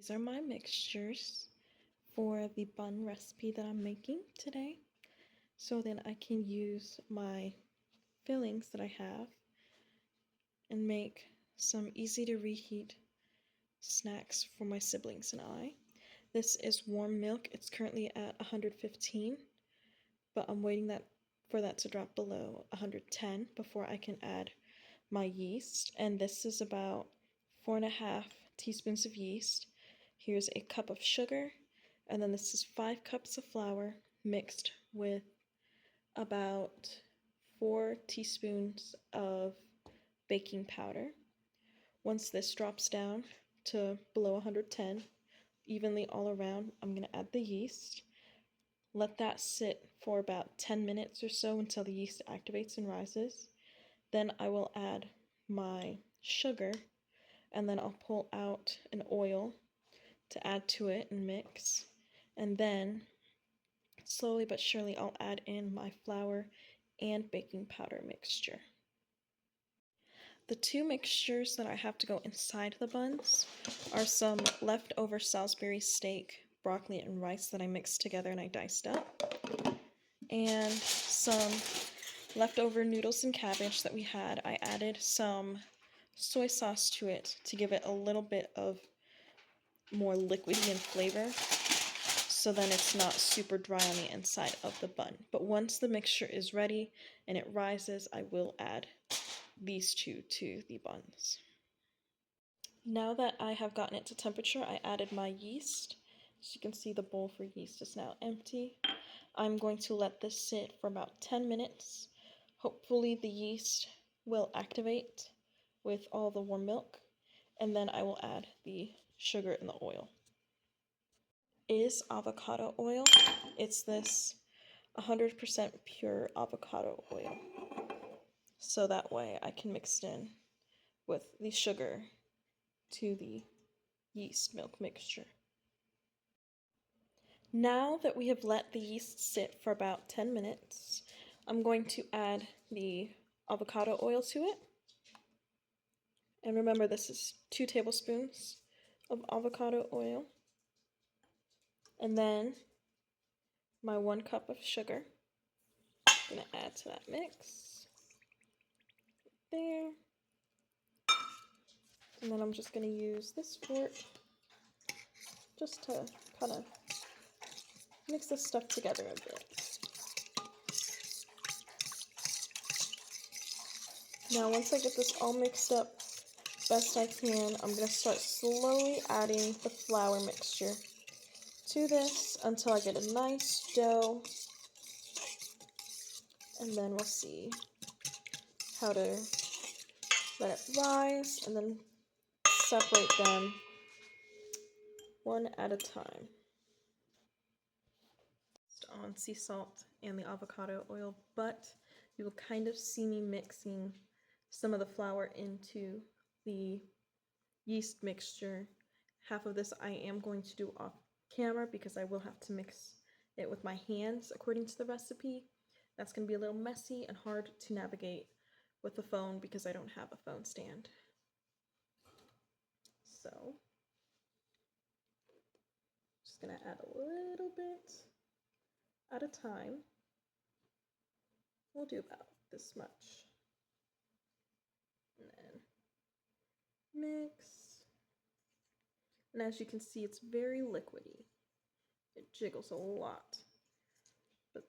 These are my mixtures for the bun recipe that I'm making today. So then I can use my fillings that I have and make some easy to reheat snacks for my siblings and I. This is warm milk. It's currently at 115, but I'm waiting for that to drop below 110 before I can add my yeast. And this is about 4.5 teaspoons of yeast. Here's a cup of sugar, and then this is 5 cups of flour mixed with about 4 teaspoons of baking powder. Once this drops down to below 110, evenly all around, I'm going to add the yeast. Let that sit for about 10 minutes or so until the yeast activates and rises. Then I will add my sugar, and then I'll pull out an oil to add to it and mix. And then slowly but surely I'll add in my flour and baking powder mixture. The two mixtures that I have to go inside the buns are some leftover Salisbury steak, broccoli, and rice that I mixed together and I diced up, and some leftover noodles and cabbage that we had. I added some soy sauce to it to give it a little bit of more liquidy in flavor, so then it's not super dry on the inside of the bun. But once the mixture is ready and it rises, I will add these two to the buns. Now that I have gotten it to temperature, I added my yeast. As you can see, the bowl for yeast is now empty. I'm going to let this sit for about 10 minutes. Hopefully the yeast will activate with all the warm milk, and then I will add the sugar and the oil. Is avocado oil. It's this 100% pure avocado oil. So that way I can mix it in with the sugar to the yeast milk mixture. Now that we have let the yeast sit for about 10 minutes, I'm going to add the avocado oil to it. And remember, this is 2 tablespoons of avocado oil. And then my 1 cup of sugar. I'm going to add to that mix. There. And then I'm just going to use this fork just to kind of mix this stuff together a bit. Now once I get this all mixed up best I can, I'm going to start slowly adding the flour mixture to this until I get a nice dough, and then we'll see how to let it rise and then separate them one at a time. On sea salt and the avocado oil, but you will kind of see me mixing some of the flour into the yeast mixture. Half of this I am going to do off camera because I will have to mix it with my hands according to the recipe. That's going to be a little messy and hard to navigate with the phone because I don't have a phone stand. So, just going to add a little bit at a time. We'll do about this much. And then mix. And as you can see, it's very liquidy. It jiggles a lot. But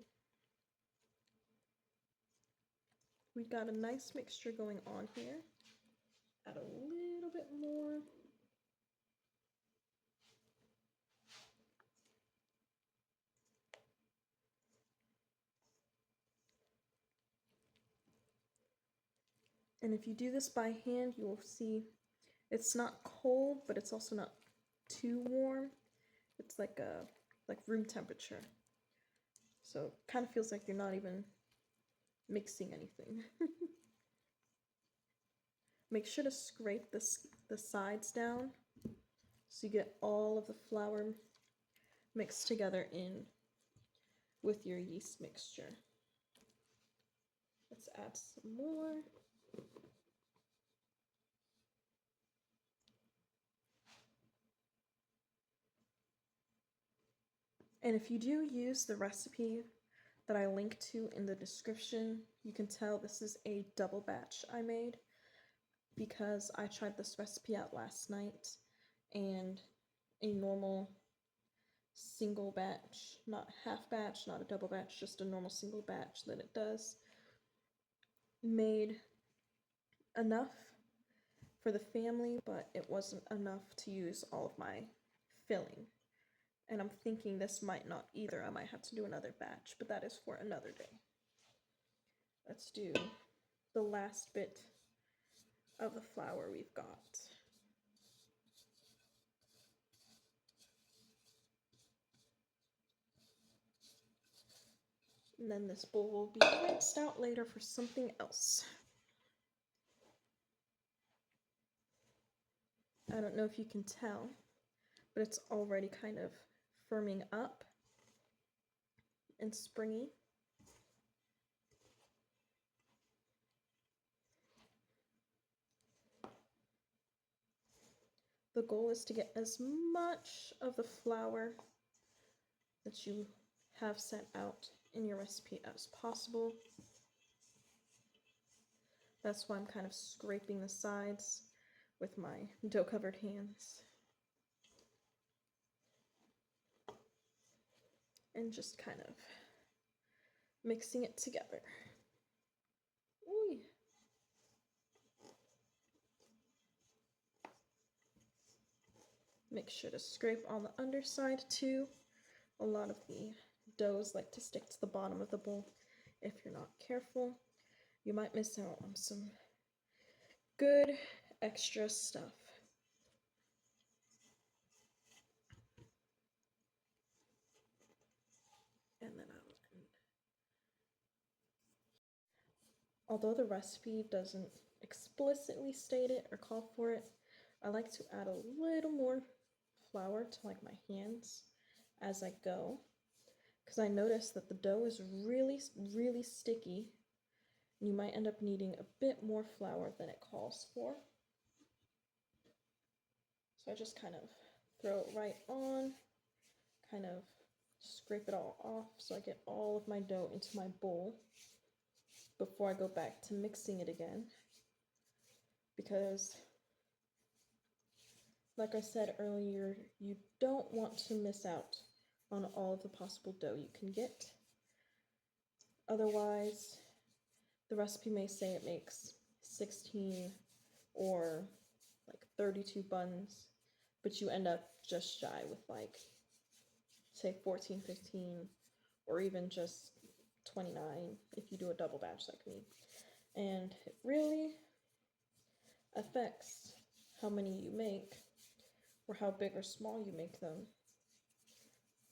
we've got a nice mixture going on here. Add a little bit more. And if you do this by hand, you will see it's not cold, but it's also not too warm. It's like room temperature. So it kind of feels like you're not even mixing anything. Make sure to scrape the sides down so you get all of the flour mixed together in with your yeast mixture. Let's add some more. And if you do use the recipe that I link to in the description, you can tell this is a double batch I made because I tried this recipe out last night, and a normal single batch, not half batch, not a double batch, just a normal single batch that it does, made enough for the family, but it wasn't enough to use all of my filling. And I'm thinking this might not either. I might have to do another batch, but that is for another day. Let's do the last bit of the flour we've got. And then this bowl will be rinsed out later for something else. I don't know if you can tell, but it's already kind of firming up and springy. The goal is to get as much of the flour that you have set out in your recipe as possible. That's why I'm kind of scraping the sides with my dough-covered hands. And just kind of mixing it together. Ooh. Make sure to scrape on the underside too. A lot of the doughs like to stick to the bottom of the bowl. If you're not careful, you might miss out on some good extra stuff. And then although the recipe doesn't explicitly state it or call for it, I like to add a little more flour to like my hands as I go, because I noticed that the dough is really sticky. You might end up needing a bit more flour than it calls for. So I just kind of throw it right on, kind of scrape it all off so I get all of my dough into my bowl before I go back to mixing it again. Because, like I said earlier, you don't want to miss out on all of the possible dough you can get. Otherwise, the recipe may say it makes 16 or like 32 buns, but you end up just shy with like, say 14, 15, or even just 29 if you do a double batch like me. And it really affects how many you make or how big or small you make them,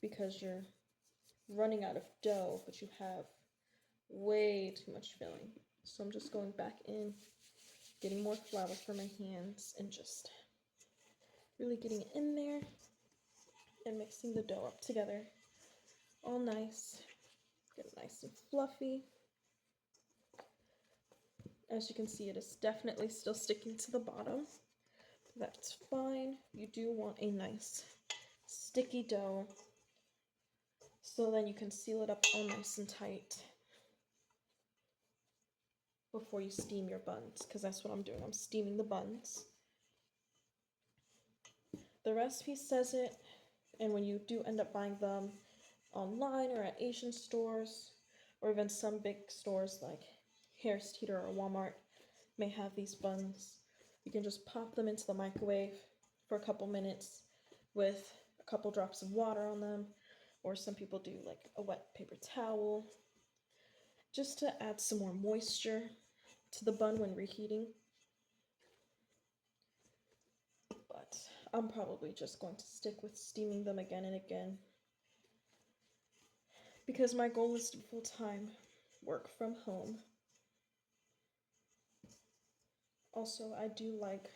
because you're running out of dough, but you have way too much filling. So I'm just going back in, getting more flour for my hands, and just really getting it in there and mixing the dough up together all nice, get it nice and fluffy. As you can see, it is definitely still sticking to the bottom. That's fine. You do want a nice sticky dough, so then you can seal it up all nice and tight before you steam your buns, because that's what I'm doing. I'm steaming the buns. The recipe says it, and when you do end up buying them online or at Asian stores, or even some big stores like Harris Teeter or Walmart may have these buns, you can just pop them into the microwave for a couple minutes with a couple drops of water on them, or some people do like a wet paper towel, just to add some more moisture to the bun when reheating. But I'm probably just going to stick with steaming them again and again, because my goal is to full-time work from home. Also, I do like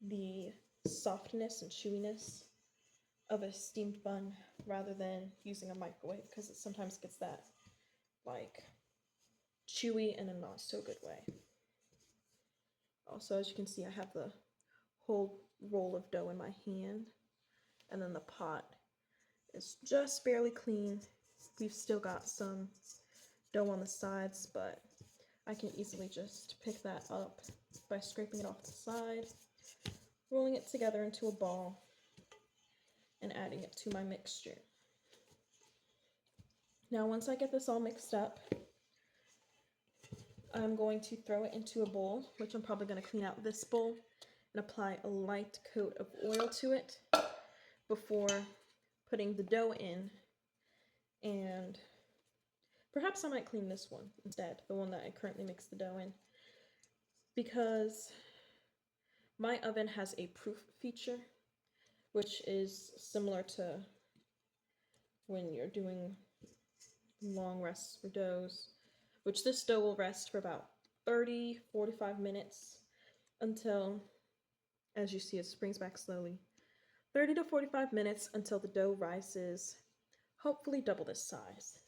the softness and chewiness of a steamed bun rather than using a microwave, because it sometimes gets that like chewy in a not so good way. Also, as you can see, I have the whole roll of dough in my hand, and then the pot is just barely clean. We've still got some dough on the sides, but I can easily just pick that up by scraping it off the side, rolling it together into a ball, and adding it to my mixture. Now, once I get this all mixed up, I'm going to throw it into a bowl, which I'm probably going to clean out this bowl and apply a light coat of oil to it before putting the dough in. And perhaps I might clean this one instead, the one that I currently mix the dough in, because my oven has a proof feature, which is similar to when you're doing long rests for doughs, which this dough will rest for about 30-45 minutes until, as you see, it springs back slowly. 30 to 45 minutes until the dough rises, hopefully double this size.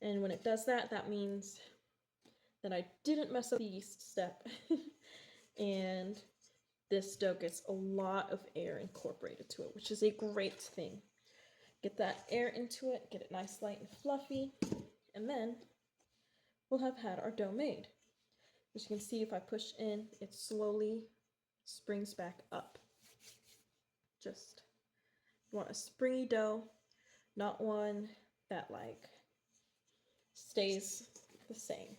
And when it does that, that means that I didn't mess up the yeast step and this dough gets a lot of air incorporated to it, which is a great thing. Get that air into it, get it nice, light, and fluffy, and then we'll have had our dough made. As you can see, if I push in, it slowly springs back up. Just, you want a springy dough, not one that like stays the same.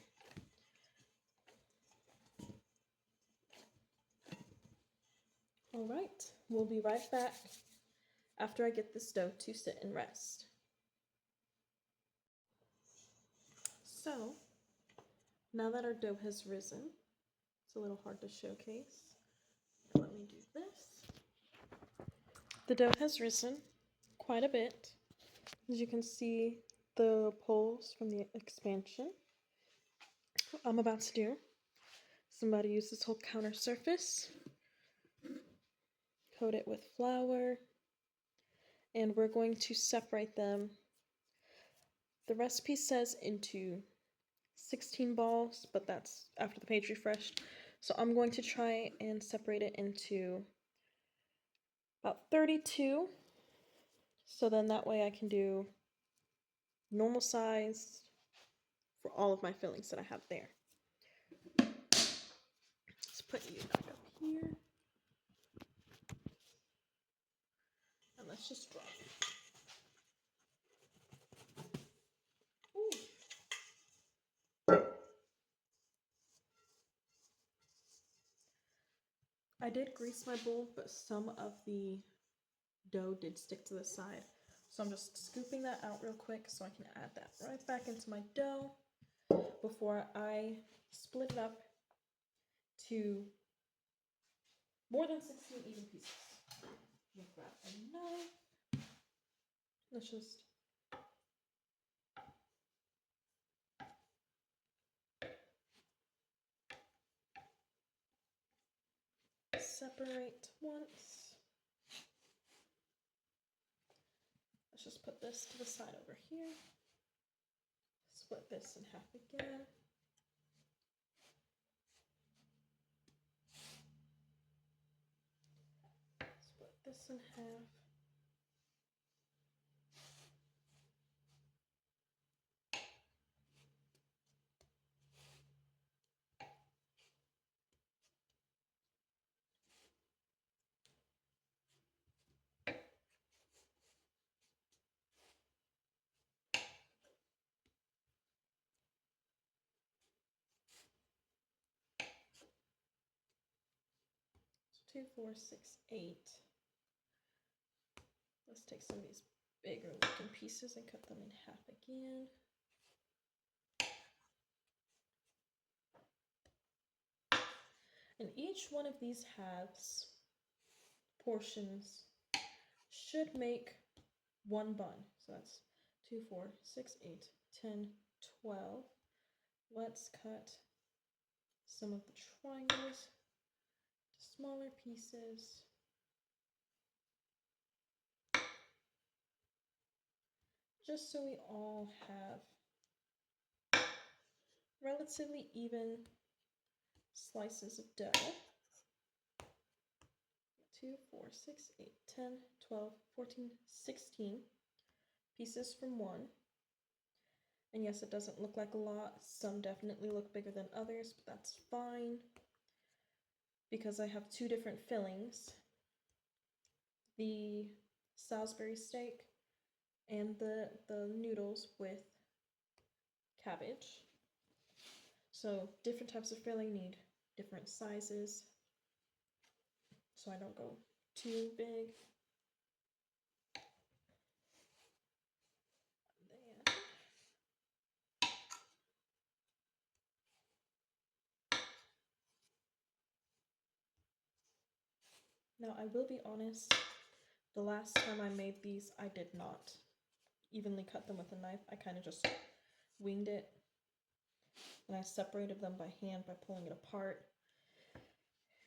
All right, we'll be right back after I get this dough to sit and rest. So, now that our dough has risen, it's a little hard to showcase. Let me do this. The dough has risen quite a bit. As you can see, the poles from the expansion. What I'm about to do, somebody use this whole counter surface, coat it with flour, and we're going to separate them. The recipe says into 16 balls, but that's after the page refreshed. So I'm going to try and separate it into about 32. So then that way I can do normal size for all of my fillings that I have there. Let's put you back up here. And let's just draw. Ooh. I did grease my bowl, but some of the dough did stick to the side. So I'm just scooping that out real quick so I can add that right back into my dough before I split it up to more than 16 even pieces. I'm gonna grab a knife. Let's just separate once. Let's just put this to the side over here. Split this in half again. Split this in half. So 2, 4, 6, 8. Let's take some of these bigger looking pieces and cut them in half again. And each one of these halves, portions, should make one bun. So that's 2, 4, 6, 8, 10, 12. Let's cut some of the triangles to smaller pieces. Just so we all have relatively even slices of dough. 2, 4, 6, 8, 10, 12, 14, 16 pieces from one. And yes, it doesn't look like a lot. Some definitely look bigger than others, but that's fine because I have two different fillings. The Salisbury steak and the noodles with cabbage. So different types of filling need different sizes, so I don't go too big. Now I will be honest, the last time I made these, I did not evenly cut them with a knife. I kind of just winged it, and I separated them by hand by pulling it apart.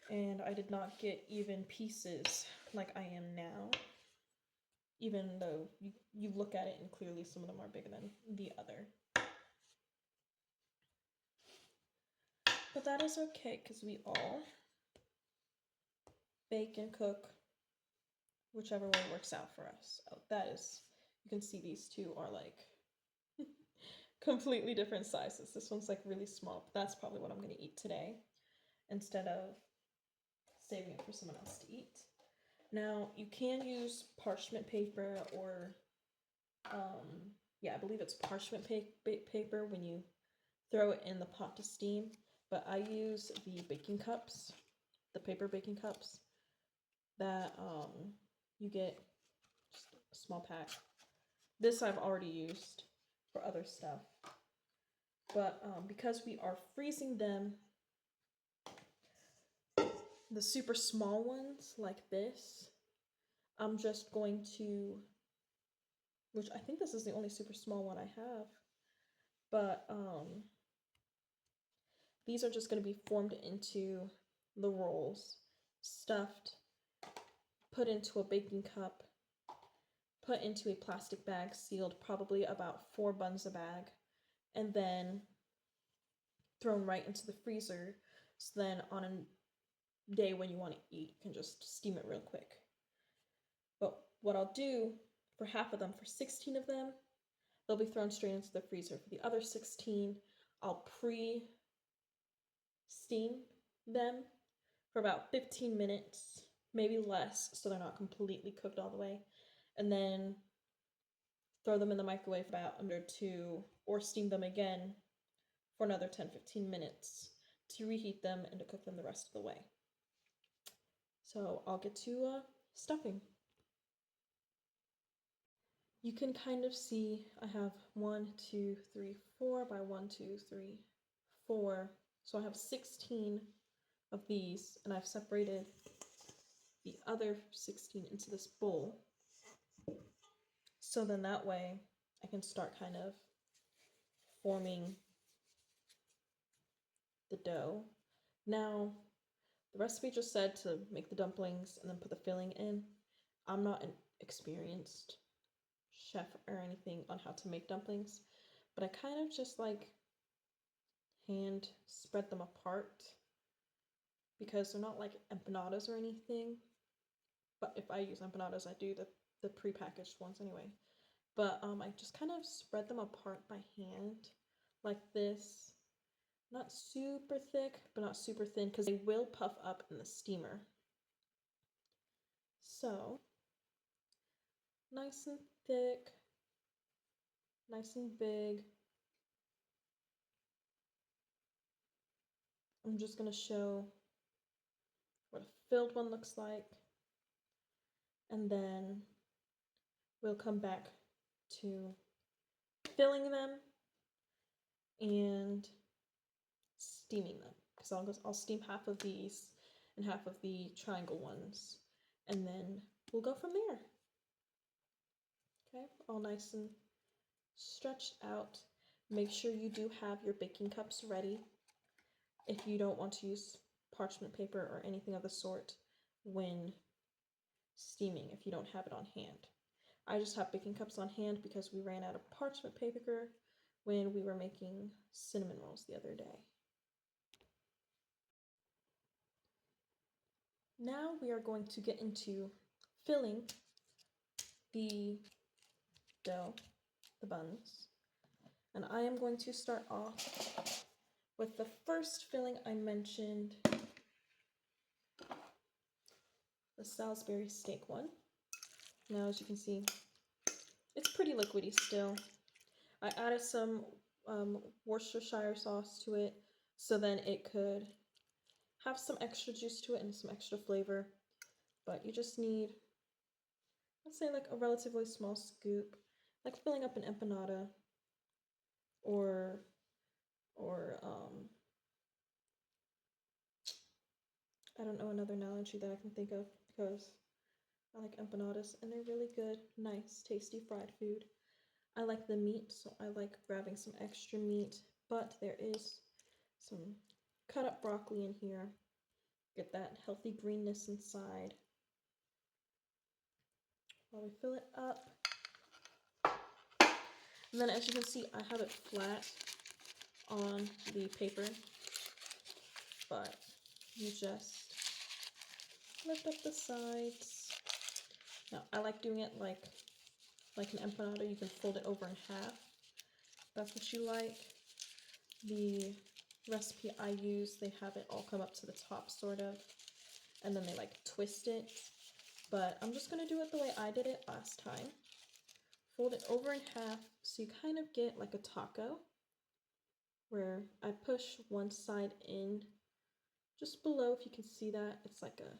And I did not get even pieces like I am now, even though you look at it and clearly some of them are bigger than the other. But that is okay because we all bake and cook whichever way works out for us. Oh, that is, you can see these two are like completely different sizes. This one's like really small, but that's probably what I'm going to eat today instead of saving it for someone else to eat. Now, you can use parchment paper or, yeah, I believe it's parchment paper when you throw it in the pot to steam, but I use the baking cups, the paper baking cups that you get just a small pack. This I've already used for other stuff, but because we are freezing them, the super small ones like this, I'm just going to, which I think this is the only super small one I have, but these are just going to be formed into the rolls, stuffed, put into a baking cup, put into a plastic bag sealed, probably about 4 buns a bag, and then thrown right into the freezer. So then on a day when you want to eat, you can just steam it real quick. But what I'll do for half of them, for 16 of them, they'll be thrown straight into the freezer. For the other 16, I'll pre-steam them for about 15 minutes, maybe less, so they're not completely cooked all the way, and then throw them in the microwave for about under 2, or steam them again for another 10-15 minutes to reheat them and to cook them the rest of the way. So I'll get to stuffing. You can kind of see I have 1, 2, 3, 4 by 1, 2, 3, 4. So I have 16 of these, and I've separated the other 16 into this bowl. So then that way I can start kind of forming the dough. Now, the recipe just said to make the dumplings and then put the filling in. I'm not an experienced chef or anything on how to make dumplings, but I kind of just like hand spread them apart because they're not like empanadas or anything. But if I use empanadas, I do the prepackaged ones anyway. But I just kind of spread them apart by hand like this. Not super thick, but not super thin, because they will puff up in the steamer. So, nice and thick, nice and big. I'm just going to show what a filled one looks like, and then we'll come back to filling them and steaming them, because I'll steam half of these and half of the triangle ones, and then we'll go from there. Okay, all nice and stretched out. Make sure you do have your baking cups ready if you don't want to use parchment paper or anything of the sort when steaming, if you don't have it on hand. I just have baking cups on hand because we ran out of parchment paper when we were making cinnamon rolls the other day. Now we are going to get into filling the dough, the buns. And I am going to start off with the first filling I mentioned, the Salisbury steak one. Now, as you can see, it's pretty liquidy still. I added some Worcestershire sauce to it so then it could have some extra juice to it and some extra flavor. But you just need, let's say, like a relatively small scoop, like filling up an empanada or I don't know another analogy that I can think of because I like empanadas and they're really good, nice, tasty fried food. I like the meat, so I like grabbing some extra meat, but there is some cut up broccoli in here. Get that healthy greenness inside. While we fill it up. And then as you can see, I have it flat on the paper, but you just lift up the sides. Now, I like doing it like an empanada. You can fold it over in half. That's what you like. The recipe I use, they have it all come up to the top, sort of, and then they like twist it. But I'm just gonna do it the way I did it last time. Fold it over in half so you kind of get like a taco, where I push one side in just below. If you can see that, it's like a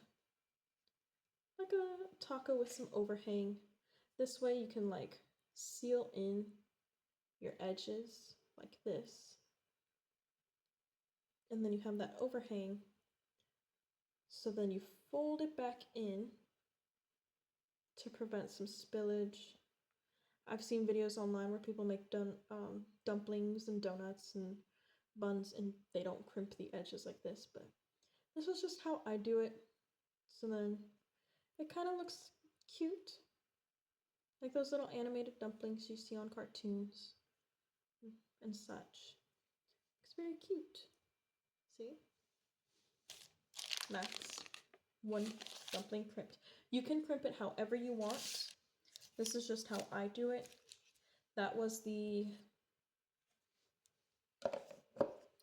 taco with some overhang. This way you can like seal in your edges like this, and then you have that overhang, so then you fold it back in to prevent some spillage. I've seen videos online where people make dumplings and donuts and buns and they don't crimp the edges like this, but this was just how I do it. So then it kind of looks cute, like those little animated dumplings you see on cartoons and such. It's very cute. See? That's one dumpling crimped. You can crimp it however you want. This is just how I do it. That was the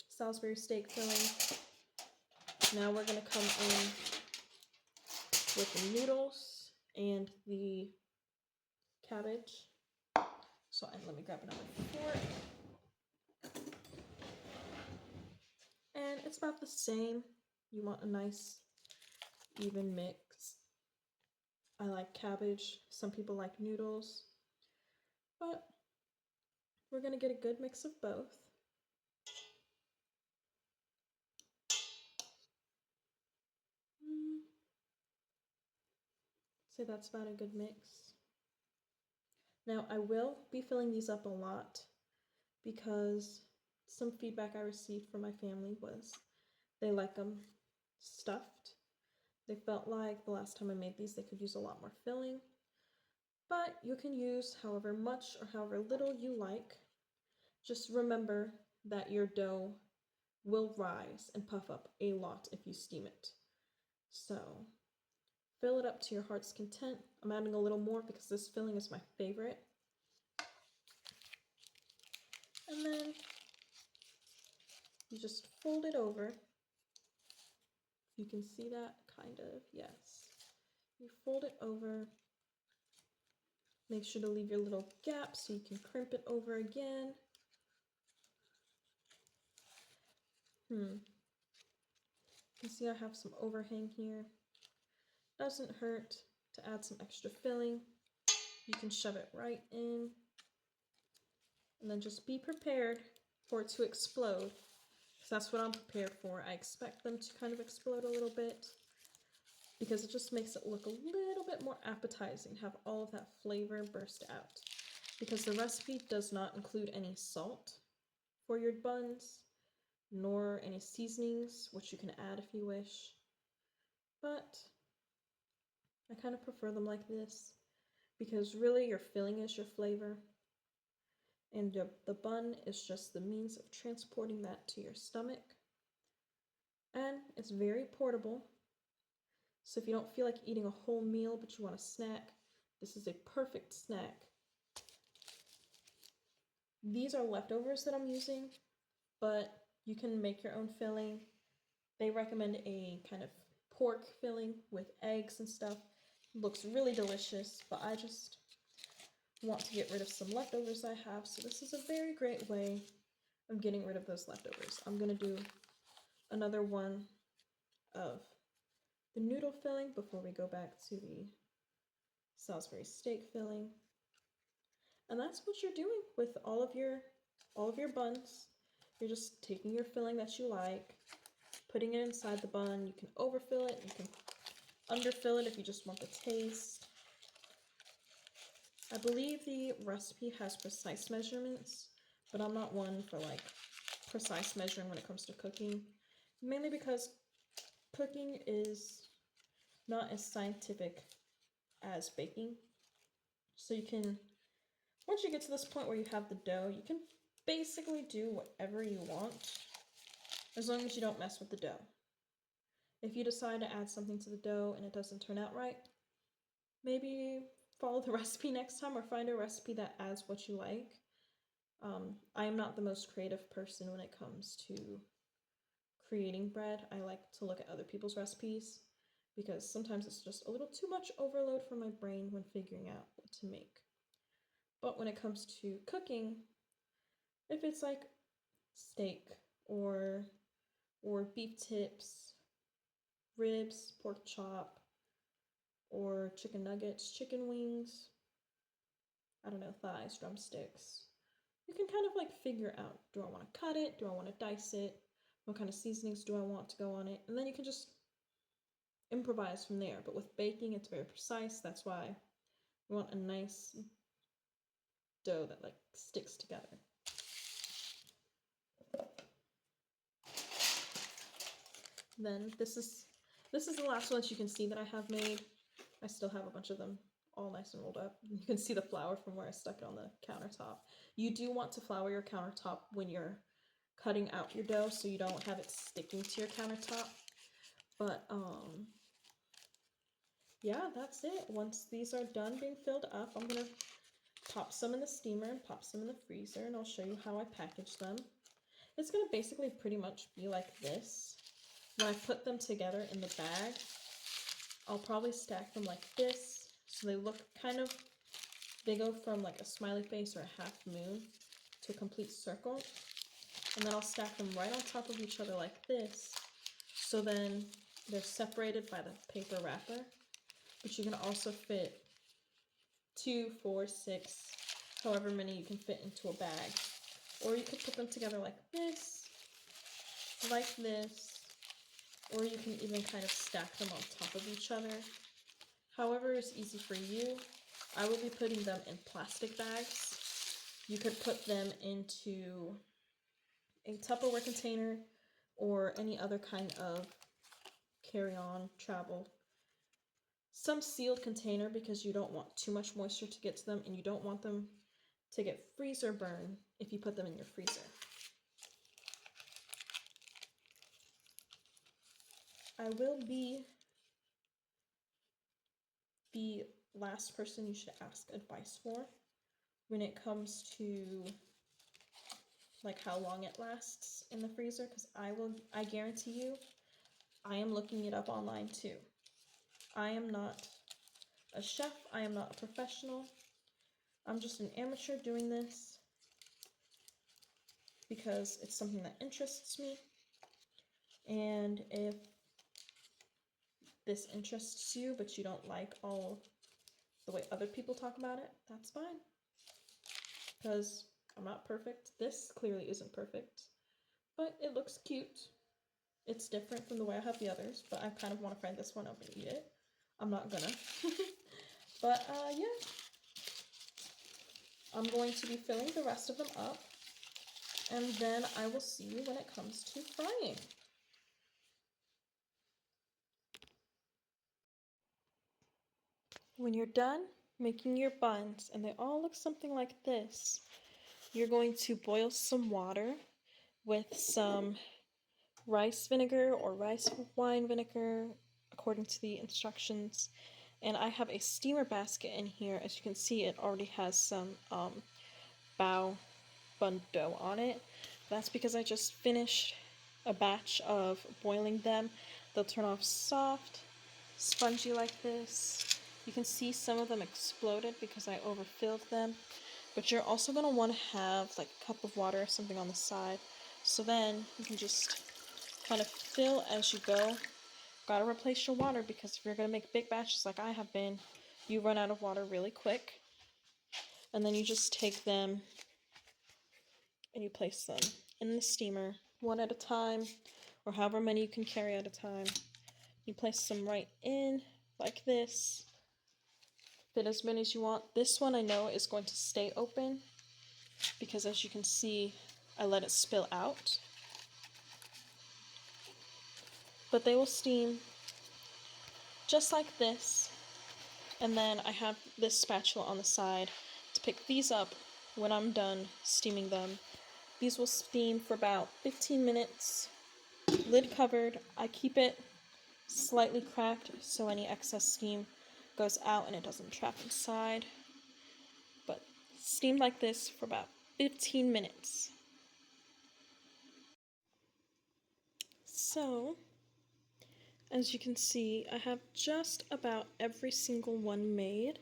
Salisbury steak filling. Now we're going to come in with the noodles and the cabbage. So let me grab another fork. And it's about the same. You want a nice even mix. I like cabbage. Some people like noodles. But we're going to get a good mix of both. So that's about a good mix. Now I will be filling these up a lot because some feedback I received from my family was they like them stuffed. They felt like the last time I made these they could use a lot more filling. But you can use however much or however little you like. Just remember that your dough will rise and puff up a lot if you steam it. So fill it up to your heart's content. I'm adding a little more because this filling is my favorite. And then you just fold it over. You can see that, kind of, yes. You fold it over. Make sure to leave your little gap so you can crimp it over again. You can see I have some overhang here. Doesn't hurt to add some extra filling. You can shove it right in. And then just be prepared for it to explode. Because that's what I'm prepared for. I expect them to kind of explode a little bit, because it just makes it look a little bit more appetizing, have all of that flavor burst out. Because the recipe does not include any salt for your buns, nor any seasonings, which you can add if you wish. But I kind of prefer them like this, because really your filling is your flavor, and the bun is just the means of transporting that to your stomach. And it's very portable. So if you don't feel like eating a whole meal but you want a snack, this is a perfect snack. These are leftovers that I'm using, but you can make your own filling. They recommend a kind of pork filling with eggs and stuff. It looks really delicious, but I just want to get rid of some leftovers I have, so this is a very great way of getting rid of those leftovers. I'm gonna do another one of the noodle filling before we go back to the Salisbury steak filling. And that's what you're doing with all of your buns. You're just taking your filling that you like, putting it inside the bun. You can overfill it, you can underfill it if you just want the taste. I believe the recipe has precise measurements, but I'm not one for like precise measuring when it comes to cooking, mainly because cooking is not as scientific as baking. So you can, once you get to this point where you have the dough, you can basically do whatever you want as long as you don't mess with the dough. If you decide to add something to the dough and it doesn't turn out right, maybe follow the recipe next time or find a recipe that adds what you like. I am not the most creative person when it comes to creating bread. I like to look at other people's recipes because sometimes it's just a little too much overload for my brain when figuring out what to make. But when it comes to cooking, if it's like steak or beef tips, ribs, pork chop, or chicken nuggets, chicken wings, I don't know, thighs, drumsticks, you can kind of like figure out, do I want to cut it? Do I want to dice it? What kind of seasonings do I want to go on it? And then you can just improvise from there. But with baking, it's very precise. That's why you want a nice dough that like sticks together. Then this is the last one that you can see that I have made. I still have a bunch of them all nice and rolled up. You can see the flour from where I stuck it on the countertop. You do want to flour your countertop when you're cutting out your dough so you don't have it sticking to your countertop. But yeah, that's it. Once these are done being filled up, I'm gonna pop some in the steamer and pop some in the freezer, and I'll show you how I package them. It's gonna basically pretty much be like this. When I put them together in the bag, I'll probably stack them like this, so they look kind of, they go from like a smiley face or a half moon to a complete circle. And then I'll stack them right on top of each other like this, so then they're separated by the paper wrapper. But you can also fit 2, 4, 6, however many you can fit into a bag. Or you could put them together like this, or you can even kind of stack them on top of each other. However is easy for you. I will be putting them in plastic bags. You could put them into a Tupperware container or any other kind of carry-on travel. Some sealed container because you don't want too much moisture to get to them and you don't want them to get freezer burn if you put them in your freezer. I will be the last person you should ask advice for when it comes to like how long it lasts in the freezer, because I guarantee you I am looking it up online too. I am not a chef, I am not a professional. I'm just an amateur doing this because it's something that interests me. And if this interests you but you don't like all the way other people talk about it, that's fine. Because I'm not perfect. This clearly isn't perfect, but it looks cute. It's different from the way I have the others, but I kind of want to fry this one up and eat it. I'm not gonna. But yeah. I'm going to be filling the rest of them up, and then I will see you when it comes to frying. When you're done making your buns, and they all look something like this, you're going to boil some water with some rice vinegar or rice wine vinegar, a according to the instructions. And I have a steamer basket in here. As you can see, it already has some bao bun dough on it. That's because I just finished a batch of boiling them. They'll turn off soft, spongy like this. You can see some of them exploded because I overfilled them. But you're also going to want to have like a cup of water or something on the side. So then you can just kind of fill as you go. Gotta replace your water because if you're going to make big batches like I have been, you run out of water really quick. And then you just take them and you place them in the steamer one at a time, or however many you can carry at a time. You place them right in like this. Fit as many as you want. This one I know is going to stay open because as you can see, I let it spill out. But they will steam just like this. And then I have this spatula on the side to pick these up when I'm done steaming them. These will steam for about 15 minutes, lid covered. I keep it slightly cracked so any excess steam goes out and it doesn't trap inside. But steam like this for about 15 minutes. So, as you can see, I have just about every single one made.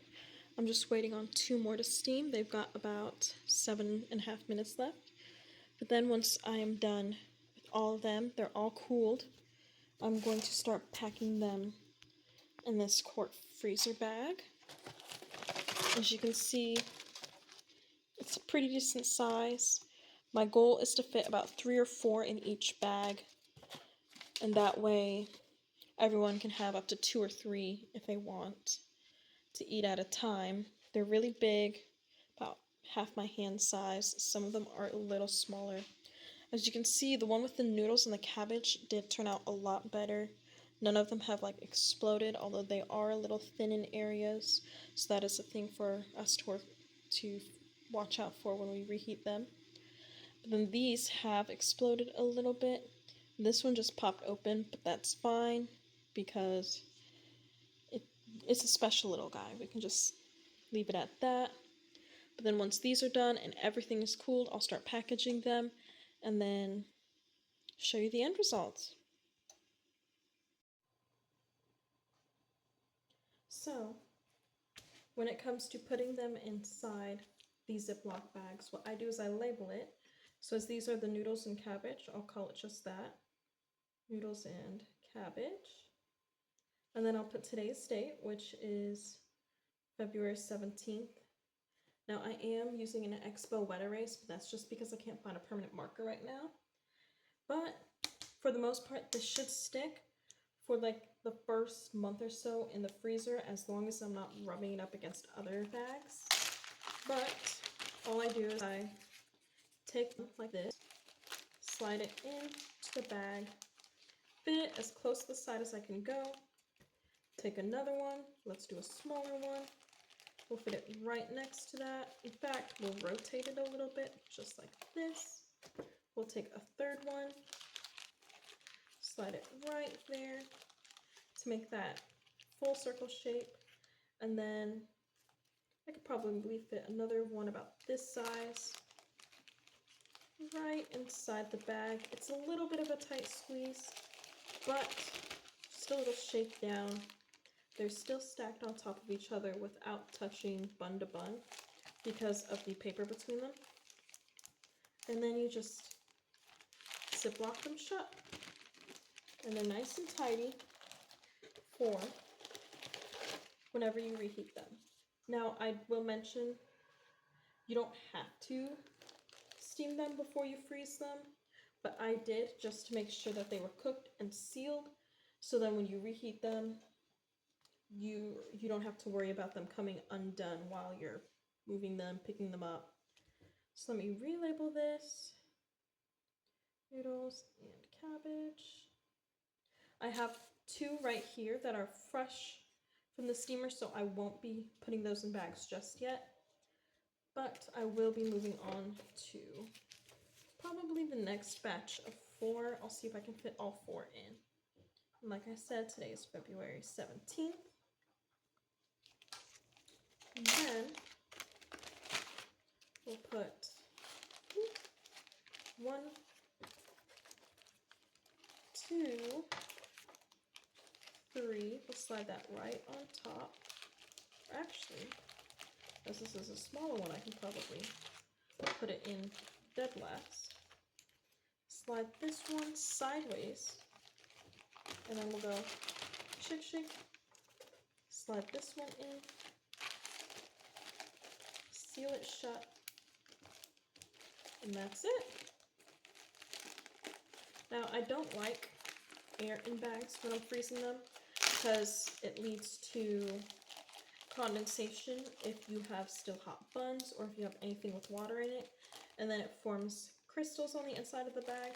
I'm just waiting on 2 more to steam. They've got about 7.5 minutes left. But then once I am done with all of them, they're all cooled, I'm going to start packing them in this quart freezer bag. As you can see, it's a pretty decent size. My goal is to fit about 3 or 4 in each bag, and that way everyone can have up to 2 or 3 if they want to eat at a time. They're really big, about half my hand size. Some of them are a little smaller. As you can see, the one with the noodles and the cabbage did turn out a lot better. None of them have like exploded, although they are a little thin in areas, so that is a thing for us to watch out for when we reheat them. But then these have exploded a little bit. This one just popped open, but that's fine because it's a special little guy. We can just leave it at that. But then once these are done and everything is cooled, I'll start packaging them and then show you the end results. So, when it comes to putting them inside these Ziploc bags, what I do is I label it. So as these are the noodles and cabbage, I'll call it just that. Noodles and cabbage. And then I'll put today's date, which is February 17th. Now I am using an Expo wet erase, but that's just because I can't find a permanent marker right now. But for the most part, this should stick for like the first month or so in the freezer, as long as I'm not rubbing it up against other bags. But all I do is I take them like this, slide it into the bag, fit it as close to the side as I can go, take another one, let's do a smaller one, we'll fit it right next to that. In fact, we'll rotate it a little bit, just like this. We'll take a third one, slide it right there to make that full circle shape, and then I could probably fit another one about this size right inside the bag. It's a little bit of a tight squeeze, but still it'll shake down. They're still stacked on top of each other without touching bun to bun because of the paper between them. And then you just Ziploc them shut, and they're nice and tidy for whenever you reheat them. Now I will mention you don't have to steam them before you freeze them, but I did just to make sure that they were cooked and sealed, so then when you reheat them, you don't have to worry about them coming undone while you're moving them, picking them up. So let me relabel this. Noodles and cabbage. I have 2 right here that are fresh from the steamer, so I won't be putting those in bags just yet. But I will be moving on to probably the next batch of 4. I'll see if I can fit all 4 in. And like I said, today is February 17th. And then we'll put 1, 2, 3. We'll slide that right on top. Actually, as this is a smaller one, I can probably put it in dead last. Slide this one sideways, and then we'll go shake, shake. Slide this one in, seal it shut, and that's it. Now, I don't like air in bags when I'm freezing them because it leads to condensation if you have still hot buns or if you have anything with water in it, and then it forms crystals on the inside of the bag.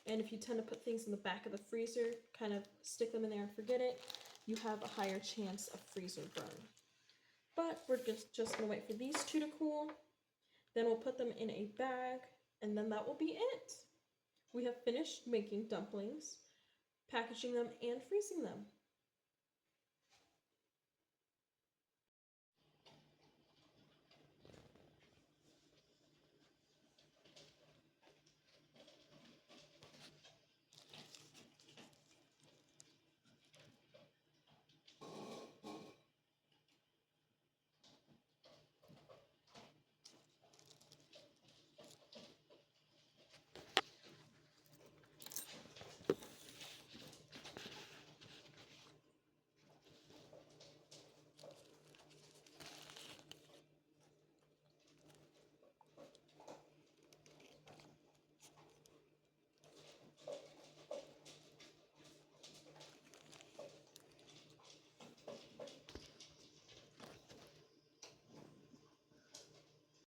And if you tend to put things in the back of the freezer, kind of stick them in there and forget it, you have a higher chance of freezer burn. But we're just gonna wait for these two to cool. Then we'll put them in a bag, and then that will be it. We have finished making dumplings, packaging them, and freezing them.